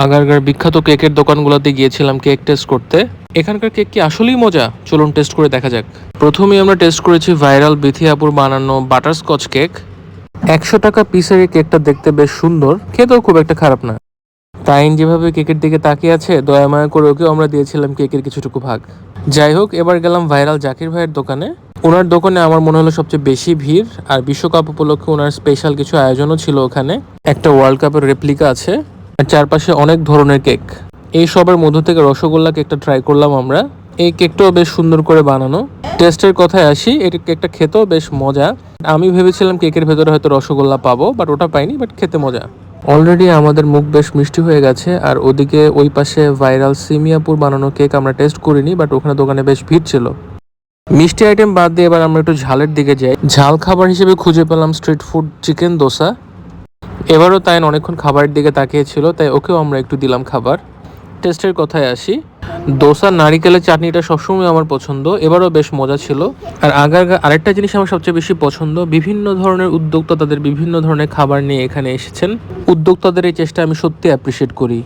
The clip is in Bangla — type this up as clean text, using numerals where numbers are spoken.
আগারগার বিখ্যাত কেকের দোকানগুলোতে গিয়েছিলাম কেক টেস্ট করতে। এখানকার কেক কি আসলেই মজা? চলুন টেস্ট করে দেখা যাক। প্রথমেই আমরা টেস্ট করেছি ভাইরাল বিথিয়াপুর বানানো বাটারস্কচ কেক। 100 টাকা পিসের এই কেকটা দেখতে বেশ সুন্দর, খেতেও খুব একটা খারাপ না। তাইন যেভাবে কেকের দিকে তাকিয়ে আছে, দয়া মায়া করে ওকেও আমরা দিয়েছিলাম কেকের কিছুটুকু ভাগ। যাই হোক, এবার গেলাম ভাইরাল জাকির ভাইয়ের দোকানে। ওনার দোকানে আমার মনে হলো সবচেয়ে বেশি ভিড়, আর বিশ্বকাপ উপলক্ষে ওনার স্পেশাল কিছু আয়োজনও ছিল ওখানে। একটা ওয়ার্ল্ড কাপের রেপ্লিকা আছে, আর চারপাশে অনেক ধরনের কেক। এই সবের মধ্য থেকে রসগোল্লা কেকটা ট্রাই করলাম আমরা। এই কেকটাও বেশ সুন্দর করে বানানো। টেস্টের কথায় আসি, এই কেকটা খেতেও বেশ মজা। আমি ভেবেছিলাম কেকের ভেতরে হয়তো রসগোল্লা পাবো, বাট ওটা পাইনি, বাট খেতে মজা। অলরেডি আমাদের মুখ বেশ মিষ্টি হয়ে গেছে, আর ওদিকে ওই পাশে ভাইরাল সিমিয়াপুর বানানো কেক আমরা টেস্ট করিনি, বাট ওখানে দোকানে বেশ ভিড় ছিল। মিষ্টি আইটেম বাদ দিয়ে এবার আমরা একটু ঝালের দিকে যাই। ঝাল খাবার হিসেবে খুঁজে পেলাম স্ট্রিট ফুড চিকেন দোসা। এবারও তাই অনেকক্ষণ খাবারের দিকে তাকিয়েছিল, তাই ওকেও আমরা একটু দিলাম খাবার। টেস্টের কথায় আসি, দোসা নারিকেলের চাটনিটা সবসময় আমার পছন্দ, এবারও বেশ মজা ছিল। আর আরেকটা জিনিস আমার সবচেয়ে বেশি পছন্দ, বিভিন্ন ধরনের উদ্যোক্তা তাদের বিভিন্ন ধরনের খাবার নিয়ে এখানে এসেছেন। উদ্যোক্তাদের এই চেষ্টা আমি সত্যি অ্যাপ্রিসিয়েট করি।